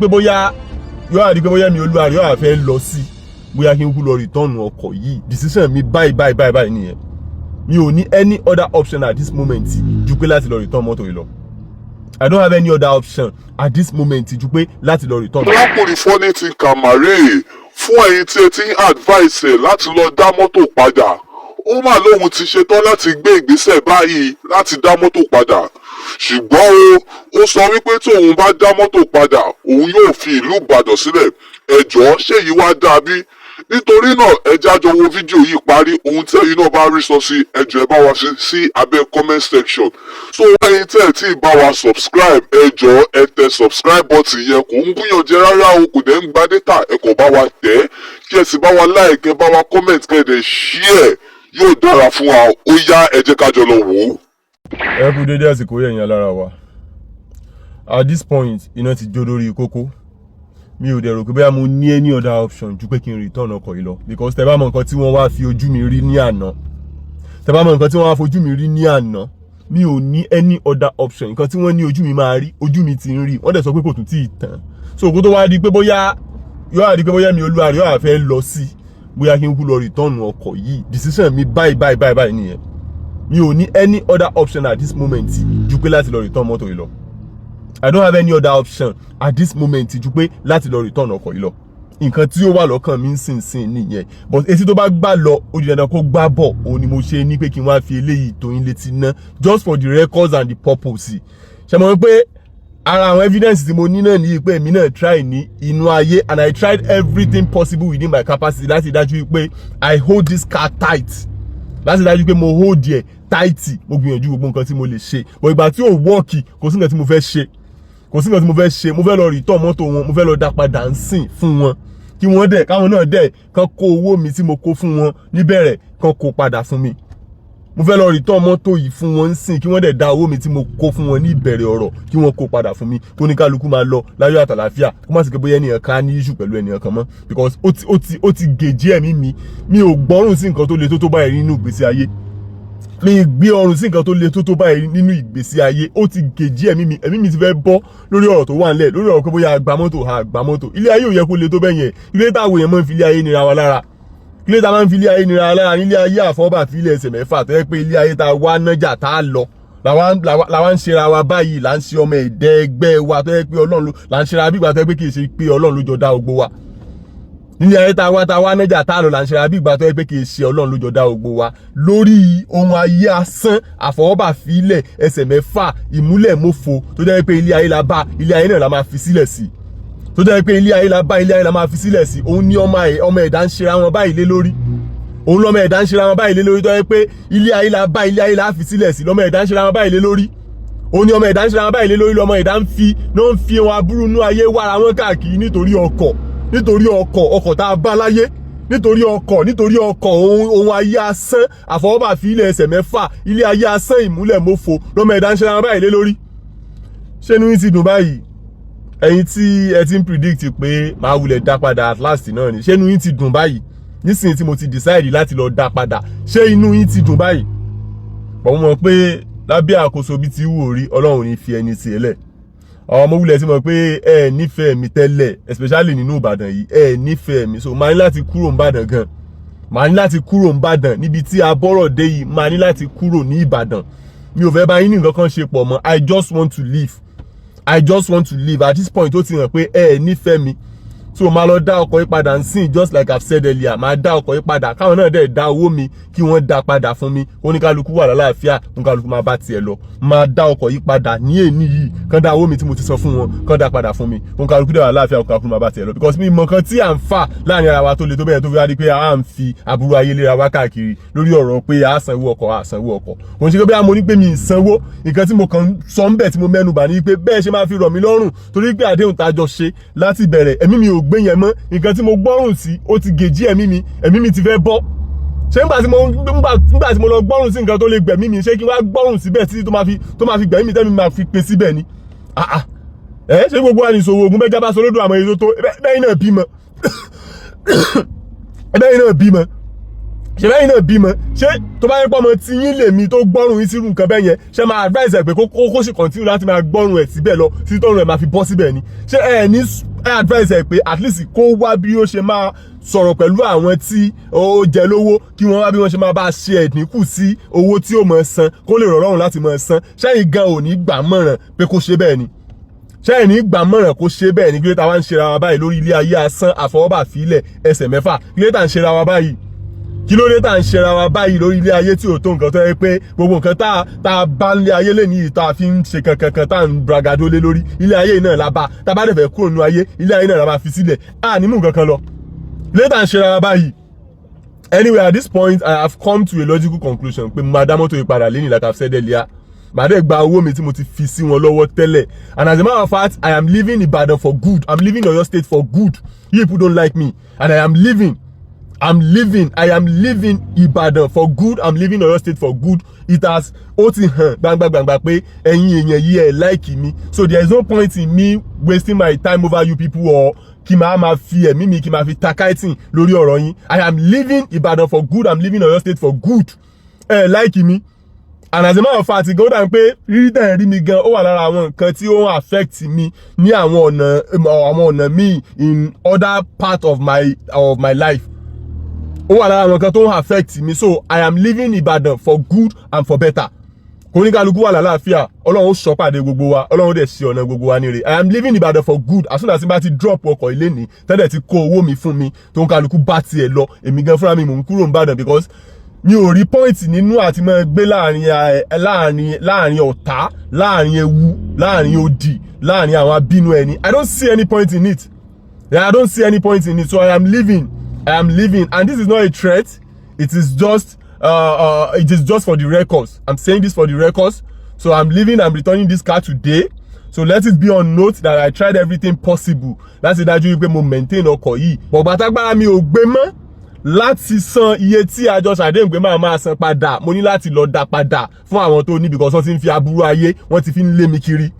pé bóyá mi olúwa rẹ̀ yóò fẹ́ lọ sí bóyá kí n kú lọ return ọkọ̀ yìí decision mi báyìí nìyẹn. Mi ò ní any other option at this moment ju pé láti lọ return mọ́tò yìí lọ. I don't have any other option at this moment ju pé láti lọ return. Lákùnrin fọ́nì ti kàmárè fún ẹ̀yin tí ẹ ti ń advice ẹ̀ láti lọ dá mọ́tò padà. Ó mà lóhun ti ṣetán láti gbé ìgbésẹ̀ báyìí láti dá mọ́tò padà. Ṣùgbọ́n ó sọ wípé tí òun bá dá mọ́tò padà òun yóò fi ìlú Ìbàdàn sílẹ̀. Ẹ jọ̀ọ́ ṣé èyí wá dàbí? Nítorí náà ẹ jájọ wo fídíò yìí parí, ohun tí ẹ̀yin náà bá rí sọ sí ẹ jọ̀ọ́ ẹ bá wa ṣe sí abẹ́ comment section. So ẹ̀yin tí ẹ ti bá wa subscribe ẹ jọ̀ọ́ ẹ tẹ subscribe button yẹn, kò ń gbìyànjẹ rárá o, kò dẹ̀ ń gba data, ẹ kò bá wa tẹ̀ kí ẹ sì bá wa like, ẹ bá wa comment, kẹ́ ẹ dẹ̀ share, yóò dára fún wa. Ó yá ẹ jẹ́ ká jọ lọ wò ó. Ẹ kú dédé àsìkò yẹn lára wa. At this point iná ti jó lórí kókó. Mi ò dẹ̀ rò pé bóyá mo ní any other option ju pé kí n return ọkọ̀ yìí lọ, because tẹ́ bá mọ nǹkan tí wọ́n wá fi ojú mi rí ní àná, mi ò ní any other option. Nǹkan tí wọ́n ní ojú mi máa rí, ojú mi ti ń rí, wọ́n dẹ̀ sọ pé kò tún tí ì tán. So òkú tó wá di pé bóyá mi olúwa rẹ̀ yóò fẹ́ lọ sí bóyá kí n kú lọ return ọkọ̀ yìí decision mi báyìí nìyẹn. Mi ò ní any other option at this moment ju pé láti lọ return mọ́tò yìí lọ. I don't have any other option at this moment ju pé láti lọ return ọkọ̀ yìí lọ. Nǹkan tí ó wà lọ́kàn mi ń nìyẹn. But etí tó bá gbà lọ ó di dandan kó gbà bọ̀, òun ni mo ṣe ní pé kí n wá fi eléyìí tó yín létí ná, just for the records and the purpose. Ṣé mo mọ̀ pé ara àwọn evidence tí mo ní náà ní pé èmi náà try ní inú ayé, and I tried everything possible within my capacity láti dájú pé I hold this car tight, láti dájú pé mo hold ẹ̀ tight. Mo gbìyànjú gbogbo nǹkan tí mo lè ṣe, but ìgbà tí ò work kò sí nǹkan tí mo fẹ́ ṣe. Mo fẹ́ lọ return mọ́tò wọn, mo fẹ́ lọ dá padà ń sìn fún wọn, kí wọ́n dẹ̀ káwọn náà dẹ̀ kán kó owó mi tí mo kó fún wọn níbẹ̀rẹ̀ kán kó padà fún mi. Mo fẹ́ lọ return mọ́tò yìí fún wọn ń sìn, kí wọ́n dẹ̀ dá owó mi tí mo kó fún wọn ní ìbẹ̀rẹ̀ ọ̀rọ̀ kí wọ́n kó padà fún mi, kó ní kálukú máa lọ láyọ̀ àtàlàáfíà, kó má sì pé bóyá ènìyàn kan ní issue pẹ̀lú ènìyàn kan mọ́, because ó ti gèjì ẹ̀mí mi ò gbọ́rùn sí nǹkan tó le tó báyìí nínú ìgbésí ayé. Mi gbé ọrùn sí nǹkan tó le tó báyìí nínú ìgbésí ayé. Ó ti gèjì ẹ̀mí mi ti fẹ́ bọ́ lórí ọ̀rọ̀ tó wà nílẹ̀, lórí ọ̀rọ̀ pé bóyá àgbà mọ́tò. Ilé ayé ò yẹ kó le tó bẹ́ẹ̀ yẹn. Ilé táwọn èèyàn máa ń fi ilé ayé nira wa lára. Ilé tá máa ń fi ilé ayé nira wa lára nílé ayé àfọ́bà fi ilé ẹsẹ̀ mẹ́fà tó yẹ pé ilé ayé tá wá nájà tá lọ. Làwa ń ṣera wa báyìí, là ń ṣe ọmọ ẹ̀dẹ́ ẹgbẹ́ wa tó yẹ pé Ọlọ́run ló là ń ṣera bí ìgbà tó yẹ pé kì í ṣe pé Ọlọ́run ló jọ dá gbogbo wa. Nílé ayé tá wá nájà tá lọ là ń ṣera bí ìgbà tó yẹ pé kì í ṣe Ọlọ́run ló jọ dá gbogbo wa. Lórí ohun ayé asán àfọwọ́bà fi ilẹ̀ ẹsẹ̀ mẹ́fà ìmúlẹ̀ mọ́fo tó jẹ́ pé ilé ayé la bá, ilé ayé náà la máa fi sílẹ̀ sí. Tó jẹ́ pé ilé ayé la bá, ilé ayé la máa fi sílẹ̀ sí. Òun ní ọmọ ẹ̀dá ń ṣera wọn báyìí lé lórí. Òun lọ́mọ ẹ̀dá ń ṣera wọn báyìí lé lórí tó jẹ́ pé ilé ayé la bá, ilé ayé la fi sílẹ̀ sí. Lọ́mọ ẹ̀dá ń ṣera wọn báyìí lé lórí. Òun ní ọmọ ẹ̀dá ń ṣera wọn báyìí lé lórí. Lọ́mọ ẹ̀dá ń fi wọn aburú nú ayé wára wọn káàkiri nítorí ọkọ̀ tá a bá láyé, nítorí ọkọ̀ ohun ayé asán àfọwọ́bà fi ilẹ̀ ẹsẹ̀ mẹ́fà, ilé ayé asán ìmúlẹ̀ mọ́fo lọ́mọ ẹ̀dá ń ṣe ara báyìí lé lórí. Ṣé inú yín ti dùn báyìí? Ẹ̀yin tí ẹ ti ń predict pé máa wulẹ̀ dá padà at last náà ni, ṣé inú yín ti dùn báyìí? Nísìnyí tí mo ti decide láti lọ dá padà, ṣé inú yín ti dùn báyìí? Bọ̀ mo mọ̀ pé lábẹ́ àkóso bí ti wù orí, Ọlọ́run ní fi ẹni sílẹ̀. Àwọn ọmọ wulẹ̀ ti mọ̀ pé ẹ nífẹ̀ẹ́ mi tẹ́lẹ̀, especially nínú Ìbàdàn yìí, ẹ nífẹ̀ẹ́ mi, so máa ní láti kúrò Ìbàdàn gan. Máa ní láti kúrò Ìbàdàn níbi tí a bọ́rọ̀ dé yìí, máa ní láti kúrò ní Ìbàdàn. Mi ò fẹ́ bá yín ní nǹkan kan ṣe pọ̀ mọ́. I just want to leave. At this point ó ti hàn pé ẹ nífẹ̀ẹ́ mi. So máa lọ dá ọkọ̀ yìí padà ń sìn, just like I've said earlier, máa dá ọkọ̀ yìí padà, káwọn náà dẹ̀ dá owó mi kí wọ́n dá padà fún mi, oníkálukú wà lálàáfíà, oníkálukú máa bá tiẹ̀ lọ. Máa dá ọkọ̀ yìí padà ní èní yìí, kán dá owó mi tí mo ti sọ fún wọn, kán dá padà fún mi, oníkálukú dẹ̀ wà lálàáfíà, oníkálukú máa bá tiẹ̀ lọ. Because mi mọ̀ kan tí à ń fà láàrin ara wa tó le tó bẹ́ẹ̀ tó fi wá di pé à ń fi aburú ayé léra wa káàkiri lórí ọ̀rọ̀ pé à sanwó ọkọ̀. Kò ń ṣe pé mo ní pé mi ì sanwó, nǹkan tí mo kàn sọ ń bẹ̀ tí mo mẹ́nu bà ní pé bẹ́ẹ̀ ṣe máa fi rọ̀ mí lọ́rùn torí pé àdéhùn tá jọ ṣe láti bẹ̀rẹ̀ ẹ̀mí mi ò gbé yẹn mọ́. Nǹkan tí mo gbọ́rùn sí ó ti gèjì ẹ̀mí mi ti fẹ́ bọ́. Ṣé nígbà tí mo lọ gbọ́rùn sí nǹkan tó lè gbẹ̀mí mi, ṣé kí n wá gbọ́rùn síbẹ̀ títí tó máa fi gbẹ̀mí mi tẹ́mi máa fi pin síbẹ̀ ni? Ṣé gbogbo wa ní ìṣòro ogun bẹ́ẹ̀ jábá sólódò àmọ́ èyí tó bẹ́ẹ̀ náà bímọ. ṣe bẹ́yìn náà bímọ ṣé tó bá yẹ pé ọmọ tí yín lèmi tó gbọ́rùn yín sírú nǹkan bẹ́ẹ̀ yẹn ṣé máa advise ẹ̀ pé kó sì continue láti máa gbọ́rùn ẹ̀ síbẹ̀ lọ sí tọ́rùn ẹ̀ máa fi bọ́ síbẹ̀ ni ṣé ẹ ní advise ẹ̀ pé at least kó wá bí ó ṣe máa sọ̀rọ̀ pẹ̀lú àwọn tí ó jẹ lówó kí wọ́n wá bí wọ́n ṣe máa bá ṣe ẹ̀dínkù sí owó tí ó máa san kó lè rọrùn láti máa san ṣẹ́yìn gan ò ní gbà mọ̀ràn pé kó ṣe bẹ́ẹ̀ ni ṣẹ́yìn ní gbà mọ̀ràn kó ṣe bẹ́ẹ̀ ni kí ló ta wá ń ṣera wa báyìí lórí ilé ayé asán àfọwọ́bà fílẹ̀ ẹsẹ̀ mẹ́fà kí ló ta ń ṣera wa báyìí kí ló dé tá à ń ṣera wa báyìí lórí ilé ayé tí ò tó nǹkan tó yẹ pé gbogbo nǹkan tá a bá ń lé ayé lè ní yìí tá a fi ń ṣe kankan tá à ń bragado lé lórí ilé ayé náà la bá tá a bá dẹ̀ fẹ́ kúrò nínú ayé ilé ayé náà la máa fi sílẹ̀ a ní mú nǹkan kan lọ lé tá à ń ṣera wa báyìí. Anyway, at this point I have come to a logical conclusion pé mo máa dá mọ́tò yìí padà lẹ́yìn like I've said earlier màá dẹ̀ gba owó mi tí mo ti fi sí wọn lọ́wọ́ tẹ́lẹ̀ and as a matter of fact I am leaving Ibadan for good. I'm leaving Oyo State for good. You people don't like me and I am leaving Ibadan for good. I'm leaving Oyo State for good. It has ó ti hàn gbangba pé ẹ̀yin èèyàn yìí ẹ like mi. So there is no point in me wasting my time over you people or kí máa fi ẹ̀mí mi kí máa fi takaitin lórí ọ̀rọ̀ yín. I am leaving Ibadan for good. I'm leaving Oyo State for good. Ẹ like mi. And as a matter of fact, go down pé rírí tẹ̀ rí mi gan ó wà lára àwọn nǹkan tí ó ń affect mi ní àwọn ọ̀nà míì in other part of my life. Ó wà lára àwọn nǹkan tó ń affect mi. So I am leaving Ibadan for good and for better. Kóníkálukú wà lálàáfíà, Ọlọ́run ó sọ pàdé gbogbo wa, Ọlọ́run dẹ̀ ṣe ọ̀nà gbogbo wa ní rere. I am leaving Ibadan for good as soon as bá ti drop ọkọ̀ ilé ní tẹ́lẹ̀ ti kó owó mi fún mi tó ń kálukú bá tiẹ̀ lọ. Èmi gan fúnra mi mò ń kúrò Ìbàdàn because mi ò rí point nínú àti máa gbé láàrin ọ̀tá, láàrin ewu, láàrin odi, láàrin àwọn abínú ẹni. I don't see any point in it. Yeah, I don't see any point in it. So I am leaving and this is not a threat. It is just for the records. I'm saying this for the records. So I'm leaving. I'm returning this car today. So let it be on note that I tried everything possible. Láti dájú pé mo maintain ọkọ̀ yìí. But bàtàgbára mi ò gbé mọ́ láti san iye tí àjọ ṣàdéhùn pé máa san padà. Mo ní láti lọ dá padà fún àwọn tó ní because wọ́n ti ń fi aburú ayé, wọ́n ti fi ń lé mi kiri.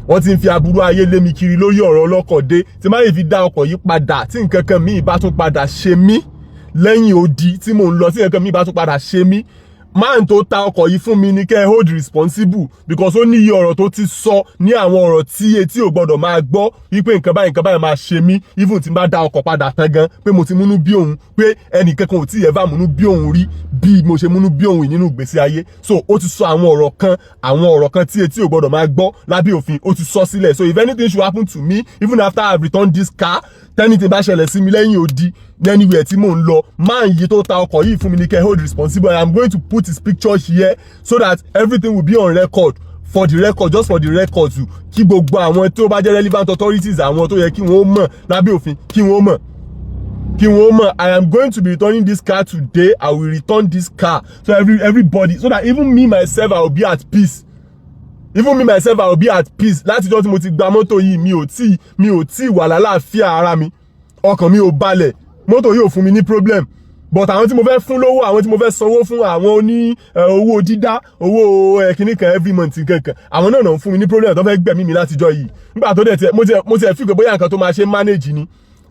Wọ́n ti ń fi aburú ayé lé mi kiri lórí ọ̀rọ̀ ọlọ́kọ̀ dé. Tí má lè fi dá ọkọ̀ yìí padà tí nǹkan kan míì bá tún padà ṣe mí lẹ́yìn odi tí mò ń lọ tí nǹkan míì bá tún padà ṣe mí. Man tó ta ọkọ̀ yìí fún mi ní kẹ́ hold responsible because ó ní iye ọ̀rọ̀ tó ti sọ ní àwọn ọ̀rọ̀ tí etí ò gbọ́dọ̀ máa gbọ́ wípé nǹkan báyìí máa ṣe mí even tí n bá dá ọkọ̀ padà tán gan pé mo ti múnú bí òun pé ẹnìkankan ò tí ever múnú bí òun rí bí mo ṣe múnú bí òun nínú ìgbésí ayé. So ó ti sọ àwọn ọ̀rọ̀ kan tí etí ò gbọ́dọ̀ máa gbọ́ lábẹ́ òfin ó ti sọ sílẹ̀. So if anything should happen to me even after I have returned this car tẹ́nìtì bá ṣẹlẹ̀ sí mi lẹ́yìn odi anywhere tí mò ń lọ máa yìí tó ta ọkọ̀ yìí fún mi ní kẹ́ hold responsible. I am going to put his picture here so that everything will be on record for the record just for the record to kí gbogbo àwọn tó bá jẹ́ relevant authorities àwọn tó yẹ kí wọ́n mọ̀ lábẹ́ òfin kí wọ́n mọ̀. I am going to be returning this car today. I will return this car so everybody so that even me myself I will be at peace. Láti jọ́ tí mo ti gba mọ́tò yìí mi ò tí wà lálàáfíà ara mi. Ọkàn mi ò balẹ̀. Mọ́tò yìí ò fún mi ní problem. But àwọn tí mo fẹ́ fún lówó, àwọn tí mo fẹ́ sanwó fún àwọn oní owó dídá, owó kìíní kan every month kankan. Àwọn náà ń fún mi ní problem tó fẹ́ gbẹ̀mí mi látijọ́ yìí. Nígbà tó dẹ̀ mo ti fi pé bóyá nǹkan tó máa ṣe manage ni.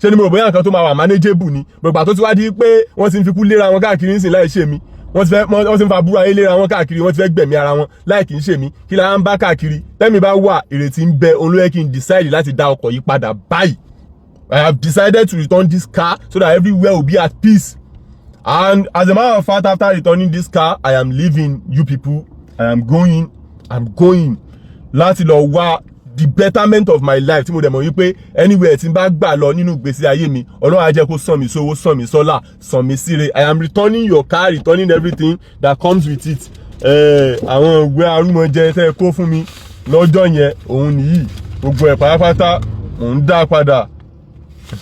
Ṣé ni mo rò bóyá nǹkan tó máa wà manageable ni. Gbogbo tó ti wá di pé wọ́n ti ń fi kú léra wọn káàkiri nísìnyí láì ṣe mi. Wọ́n ti ń fa burú ayé léra wọn káàkiri, wọ́n ti fẹ́ gbẹ̀mí ara wọn láì kì í ṣe mí. Kí la ń bá káàkiri? Tẹ́mi bá wà ìrètí ń bẹ òun ló yẹ kí n decide láti dá ọkọ̀ yìí padà báyìí. I have decided to return this car so that everywhere will be at peace. And as a matter of fact, after returning this car, I am leaving you people. I'm going láti lọ wá the betterment of my life tí mo dẹ̀ mọ̀ wípé anywhere tí n bá gbà lọ nínú ìgbésí ayé mi Ọlọ́run á jẹ́ kó sàn mí sówó sàn mí sọ́là sàn mí síre. I am returning your car, returning everything that comes with it. Àwọn ìwé arúmọjẹ tẹ́ kó fún mi lọ́jọ́ yẹn òun nìyí gbogbo ẹ̀ pátápátá mò ń dá padà.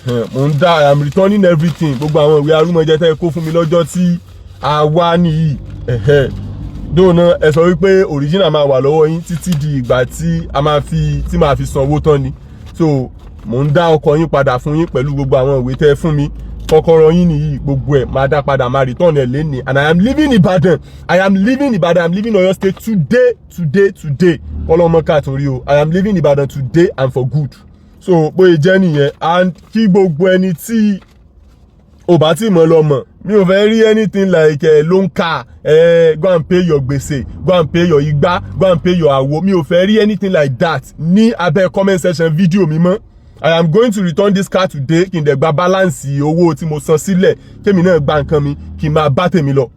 I am returning everything. Gbogbo àwọn ìwé arúmọjẹ tẹ́ kó fún mi lọ́jọ́ tí a wá nìyí. Dóònà ẹ sọ wípé original máa wà lọ́wọ́ yín títí di ìgbà tí máa fi san owó tán ni. So mò ń dá ọkọ̀ yín padà fún yín pẹ̀lú gbogbo àwọn ìwé tẹ́ fún mi. Kọ́kọ́rọ́ yín nìyí gbogbo ẹ̀ máa dá padà máa return ẹ̀ lénìí. And I am leaving Ibadan. I'm leaving Oyo State today. Ọlọ́mọ káàtúrí o. I am leaving Ibadan today and for good. So bóyá jẹ́ nìyẹn and kí gbogbo ẹni tí ò bá tí mọ̀ lọ mọ̀ mi ò fẹ́ rí anything like ló ń kà go and pay your gbèsè, go and pay your igbá, go and pay your àwo. Mi ò fẹ́ rí anything like that ní abẹ́ comment section video mi mọ́. I am going to return this car today kí n dẹ̀ gba balance owó tí mo san sílẹ̀ kémi náà gba nǹkan mi kí n máa bá tèmi lọ.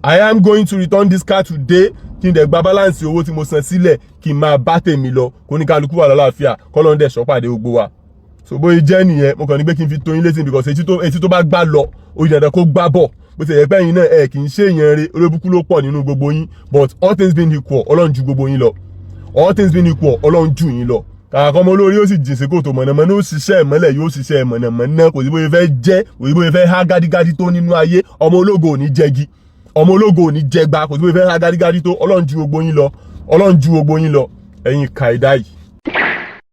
I am going to return this car today kí n dẹ̀ gba balance owó tí mo san sílẹ̀ kí n máa bá tèmi lọ kó ní kálukú wà lálàáfíà kọ́lọ́n dẹ̀ ṣọ́pàdé gbogbo wa. So bóyá jẹ́ nìyẹn mo kàn ní pé kí n fi tó yín létí because etí tó bá gbá lọ ó yẹ dandan kó gbá bọ̀ bó ti yẹ pé ẹ̀yin náà kì í ṣe èèyàn rere olóbùkún ló pọ̀ nínú gbogbo yín but all things being equal Ọlọ́run ju gbogbo yín lọ all things being equal Ọlọ́run ju yín lọ kàkà ọmọ olórí ó sì jìn sí kòtò mọ̀nàmọ́ná ó ṣiṣẹ́ ìmọ́lẹ̀ yóò ṣiṣẹ́ mọ̀nàmọ́ná kò sí bóyá fẹ́ jẹ́ kò sí bóyá fẹ́ há gádígádí tó nínú ayé ọmọ ológo ò ní jẹgi ọmọ ológo ò ní jẹgba kò sí bóyá fẹ́ há gádígádí tó Ọlọ́run ju gbogbo yín lọ Ọlọ́run ju gbogbo yín lọ ẹ̀yin kàìdá yìí.